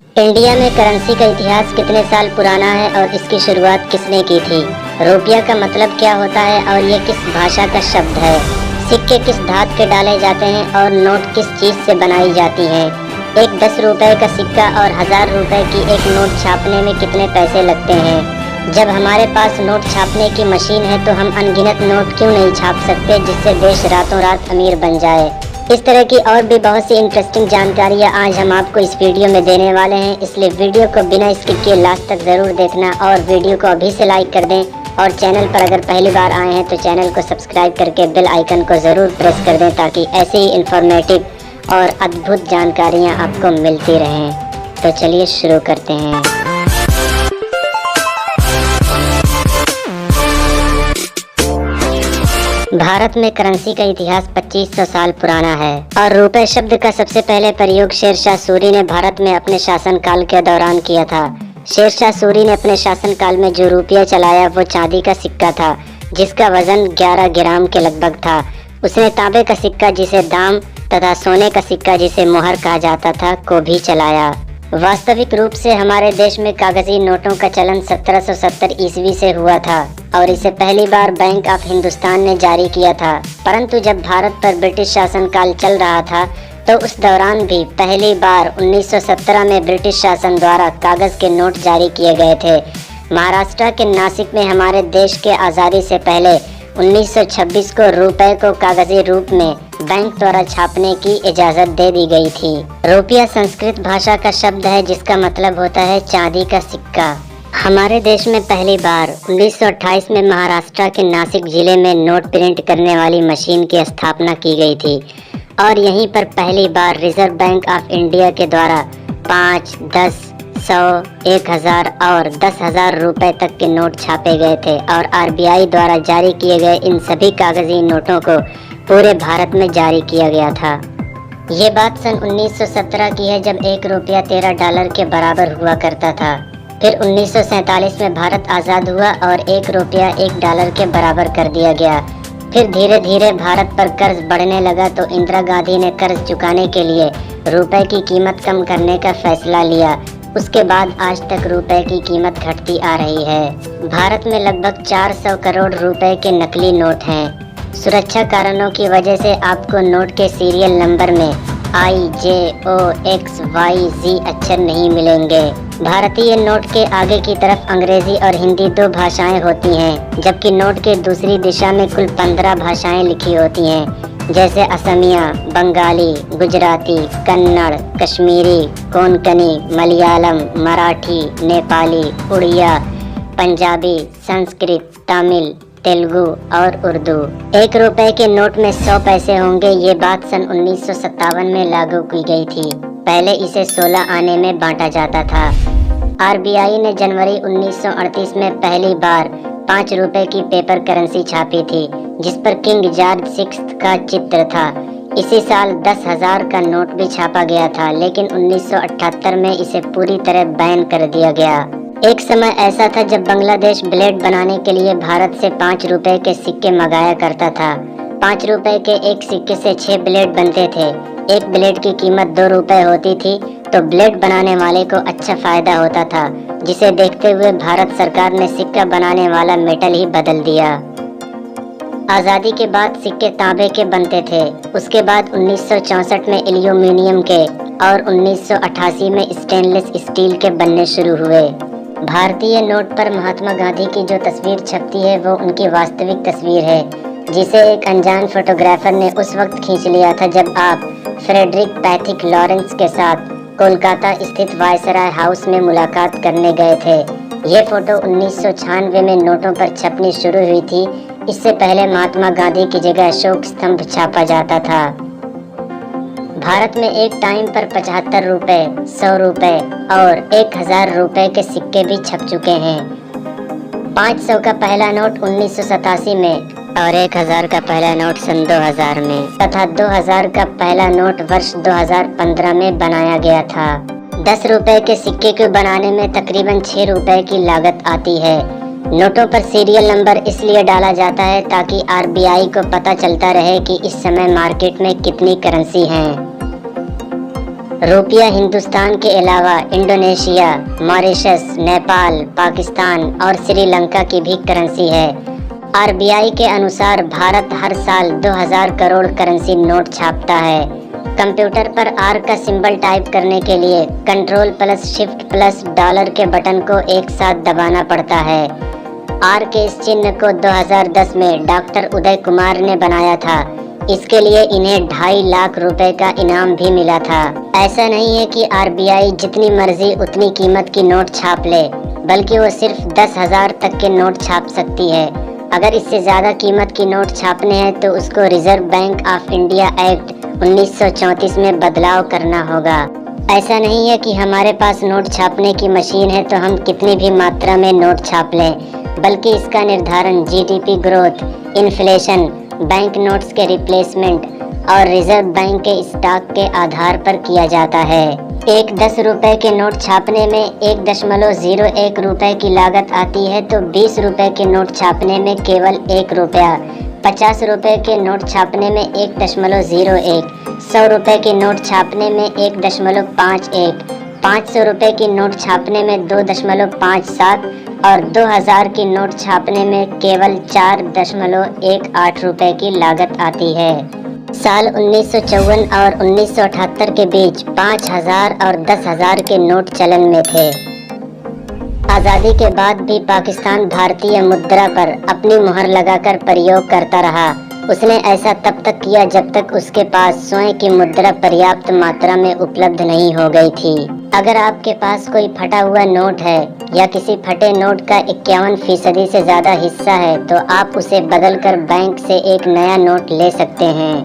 India में currency का इतिहास कितने साल पुराना है और इसकी शुरुआत किसने की थी? रुपया का मतलब क्या होता है और ये किस भाषा का शब्द है? सिक्के किस धातु के डाले जाते हैं और नोट किस चीज़ से बनाई जाती हैं? एक 10 रुपए का सिक्का और 1000 रुपए की एक नोट छापने में कितने पैसे लगते हैं? जब हमारे पास नोट छापने की मशीन है तो हम अनगिनत नोट क्यों नहीं छाप सकते जिससे देश रातों रात अमीर बन जाए? इस तरह की और भी बहुत सी इंटरेस्टिंग जानकारियाँ आज हम आपको इस वीडियो में देने वाले हैं, इसलिए वीडियो को बिना स्किप किए लास्ट तक ज़रूर देखना और वीडियो को अभी से लाइक कर दें और चैनल पर अगर पहली बार आए हैं तो चैनल को सब्सक्राइब करके बेल आइकन को ज़रूर प्रेस कर दें ताकि ऐसे ही इंफॉर्मेटिव और अद्भुत जानकारियाँ आपको मिलती रहें। तो चलिए शुरू करते हैं। भारत में करेंसी का इतिहास 2500 साल पुराना है और रुपए शब्द का सबसे पहले प्रयोग शेरशाह सूरी ने भारत में अपने शासनकाल के दौरान किया था। शेरशाह सूरी ने अपने शासनकाल में जो रुपया चलाया वो चांदी का सिक्का था जिसका वजन 11 ग्राम के लगभग था। उसने तांबे का सिक्का जिसे दाम तथा सोने का सिक्का जिसे मोहर कहा जाता था को भी चलाया। वास्तविक रूप से हमारे देश में कागजी नोटों का चलन 1770 ईस्वी से हुआ था और इसे पहली बार बैंक ऑफ हिंदुस्तान ने जारी किया था। परंतु जब भारत पर ब्रिटिश शासनकाल चल रहा था तो उस दौरान भी पहली बार 1917 में ब्रिटिश शासन द्वारा कागज के नोट जारी किए गए थे। महाराष्ट्र के नासिक में हमारे देश के आज़ादी से पहले 1926 को रुपए को कागजी रूप में बैंक द्वारा छापने की इजाज़त दे दी गई थी। रुपया संस्कृत भाषा का शब्द है जिसका मतलब होता है चांदी का सिक्का। हमारे देश में पहली बार 1928 में महाराष्ट्र के नासिक जिले में नोट प्रिंट करने वाली मशीन की स्थापना की गई थी और यहीं पर पहली बार रिजर्व बैंक ऑफ इंडिया के द्वारा 5, 10, 100, 1000 और 10,000 रुपए तक के नोट छापे गए थे और आरबीआई द्वारा जारी किए गए इन सभी कागजी नोटों को पूरे भारत में जारी किया गया था। ये बात सन 1917 की है जब एक रुपया 13 डॉलर के बराबर हुआ करता था। फिर 1947 में भारत आज़ाद हुआ और एक रुपया 1 डॉलर के बराबर कर दिया गया। फिर धीरे धीरे भारत पर कर्ज बढ़ने लगा तो इंदिरा गांधी ने कर्ज चुकाने के लिए रुपए की कीमत कम करने का फैसला लिया। उसके बाद आज तक रुपए की कीमत घटती आ रही है। भारत में लगभग 400 करोड़ रुपए के नकली नोट हैं। सुरक्षा कारणों की वजह से आपको नोट के सीरियल नंबर में IJOXYZ अक्षर नहीं मिलेंगे। भारतीय नोट के आगे की तरफ अंग्रेजी और हिंदी 2 भाषाएं होती हैं, जबकि नोट के दूसरी दिशा में कुल 15 भाषाएं लिखी होती हैं, जैसे असमिया, बंगाली, गुजराती, कन्नड़, कश्मीरी, कोंकणी, मलयालम, मराठी, नेपाली, उड़िया, पंजाबी, संस्कृत, तमिल, तेलुगु और उर्दू। 1 रुपए के नोट में 100 पैसे होंगे। ये बात सन 1957 में लागू की गई थी। पहले इसे 16 आने में बांटा जाता था। आरबीआई ने जनवरी 1938 में पहली बार 5 रुपए की पेपर करेंसी छापी थी जिस पर किंग जॉर्ज 6 का चित्र था। इसी साल 10,000 का नोट भी छापा गया था, लेकिन 1978 में इसे पूरी तरह बैन कर दिया गया। एक समय ऐसा था जब बांग्लादेश ब्लेड बनाने के लिए भारत से 5 रुपए के सिक्के मंगाया करता था। 5 रुपए के एक सिक्के से 6 ब्लेड बनते थे। एक ब्लेड की कीमत 2 रुपए होती थी तो ब्लेड बनाने वाले को अच्छा फायदा होता था, जिसे देखते हुए भारत सरकार ने सिक्का बनाने वाला मेटल ही बदल दिया। आज़ादी के बाद सिक्के तांबे के बनते थे। उसके बाद 1964 में एल्यूमिनियम के और 1988 में स्टेनलेस स्टील के बनने शुरू हुए। भारतीय नोट पर महात्मा गांधी की जो तस्वीर छपती है वो उनकी वास्तविक तस्वीर है, जिसे एक अनजान फोटोग्राफर ने उस वक्त खींच लिया था जब आप फ्रेडरिक पैथिक लॉरेंस के साथ कोलकाता स्थित वायसराय हाउस में मुलाकात करने गए थे। ये फोटो 1996 में नोटों पर छपनी शुरू हुई थी। इससे पहले महात्मा गांधी की जगह अशोक स्तंभ छापा जाता था। भारत में एक टाइम पर 75 रुपए, 100 रुपए और 1000 रुपए के सिक्के भी छप चुके हैं। 500 का पहला नोट 1987 में और 1000 का पहला नोट सन 2000 में तथा 2000 का पहला नोट वर्ष 2015 में बनाया गया था। 10 रुपए के सिक्के को बनाने में तकरीबन 6 रुपए की लागत आती है। नोटों पर सीरियल नंबर इसलिए डाला जाता है ताकि आरबीआई को पता चलता रहे कि इस समय मार्केट में कितनी करेंसी है। रुपया हिंदुस्तान के अलावा इंडोनेशिया, मॉरिशस, नेपाल, पाकिस्तान और श्रीलंका की भी करेंसी है। आरबीआई के अनुसार भारत हर साल 2000 करोड़ करेंसी नोट छापता है। कंप्यूटर पर आर का सिंबल टाइप करने के लिए control plus shift plus dollar के बटन को एक साथ दबाना पड़ता है। आर के इस चिन्ह को 2010 में डॉक्टर उदय कुमार ने बनाया था। इसके लिए इन्हें 2.5 लाख रुपए का इनाम भी मिला था। ऐसा नहीं है कि आरबीआई जितनी मर्जी उतनी कीमत की नोट छाप ले, बल्कि वो सिर्फ 10,000 तक के नोट छाप सकती है। अगर इससे ज़्यादा कीमत की नोट छापने हैं तो उसको reserve bank of India act 1934 में बदलाव करना होगा। ऐसा नहीं है कि हमारे पास नोट छापने की मशीन है तो हम कितनी भी मात्रा में नोट छाप लें, बल्कि इसका निर्धारण GDP growth, inflation, bank notes के रिप्लेसमेंट और रिजर्व बैंक के स्टॉक के आधार पर किया जाता है। एक 10 रुपए के नोट छापने में 1.01 रुपए की लागत आती है तो 20 रुपए के नोट छापने में केवल 1 रुपया, 50 रुपए के नोट छापने में 1.01, 100 रुपए के नोट छापने में 1.51, 500 रुपए की नोट छापने में 2.57 और 2000 की नोट छापने में केवल 4.18 रुपए की लागत आती है। साल 1954 और 1978 के बीच 5000 और 10,000 के नोट चलन में थे। आज़ादी के बाद भी पाकिस्तान भारतीय मुद्रा पर अपनी मुहर लगाकर प्रयोग करता रहा। उसने ऐसा तब तक किया जब तक उसके पास स्वयं की मुद्रा पर्याप्त मात्रा में उपलब्ध नहीं हो गई थी। अगर आपके पास कोई फटा हुआ नोट है या किसी फटे नोट का 51% से ज़्यादा हिस्सा है तो आप उसे बदलकर बैंक से एक नया नोट ले सकते हैं।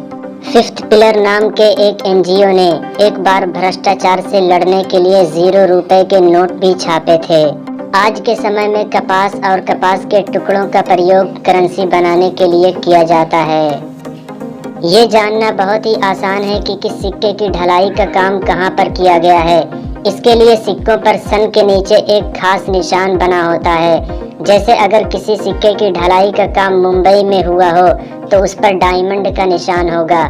फिफ्थ पिलर नाम के एक एनजीओ ने एक बार भ्रष्टाचार से लड़ने के लिए 0 रुपए के नोट भी छापे थे। आज के समय में कपास और कपास के टुकड़ों का प्रयोग करेंसी बनाने के लिए किया जाता है। ये जानना बहुत ही आसान है कि किस सिक्के की ढलाई का काम कहाँ पर किया गया है। इसके लिए सिक्कों पर सन के नीचे एक खास निशान बना होता है। जैसे अगर किसी सिक्के की ढलाई का काम मुंबई में हुआ हो तो उस पर डायमंड का निशान होगा।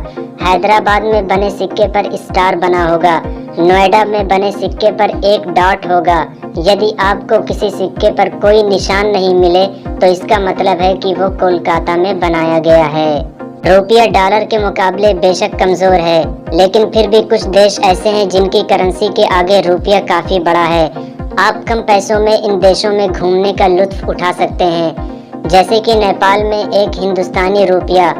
हैदराबाद में बने सिक्के पर स्टार बना होगा। नोएडा में बने सिक्के पर एक डॉट होगा। यदि आपको किसी सिक्के पर कोई निशान नहीं मिले तो इसका मतलब है कि वो कोलकाता में बनाया गया है। रुपया डॉलर के मुकाबले बेशक कमजोर है, लेकिन फिर भी कुछ देश ऐसे हैं जिनकी करेंसी के आगे रुपया काफी बड़ा है। आप कम पैसों में इन देशों में घूमने का लुत्फ उठा सकते हैं। जैसे कि नेपाल में एक हिंदुस्तानी रुपया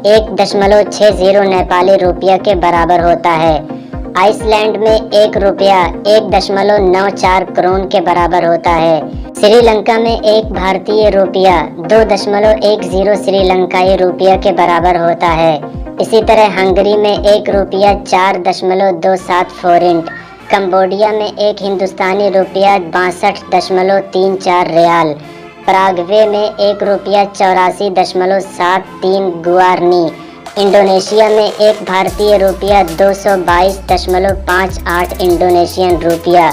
1.60 नेपाली रुपया के बराबर होता है। आइसलैंड में 1 रुपया 1.94 करोड़ के बराबर है। श्रीलंका में एक भारतीय रुपया 2.10 श्रीलंकाई रुपया के बराबर होता है। इसी तरह हंगरी में 1 रुपया 4.27 फोरिंट, कंबोडिया में एक हिंदुस्तानी रुपया 62.34 रियाल, पराग्वे में 1 रुपया 84.73 गुआरनी, इंडोनेशिया में एक भारतीय रुपया 222.58 इंडोनेशियन रुपया,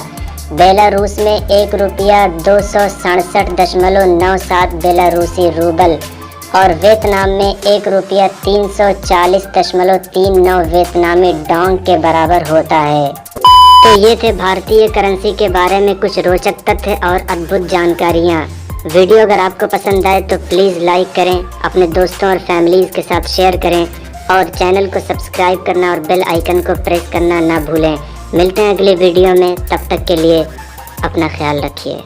बेलारूस में 1 रुपया 267.97 बेलारूसी रूबल और वियतनाम में 1 रुपया 340.39 वियतनामी डोंग के बराबर होता है। तो ये थे भारतीय करेंसी के बारे में कुछ रोचक तथ्य और अद्भुत जानकारियाँ। वीडियो अगर आपको पसंद आए तो प्लीज़ लाइक करें, अपने दोस्तों और फैमिलीज़ के साथ शेयर करें और चैनल को सब्सक्राइब करना और बेल आइकन को प्रेस करना ना भूलें। मिलते हैं अगले वीडियो में, तब तक के लिए अपना ख्याल रखिए।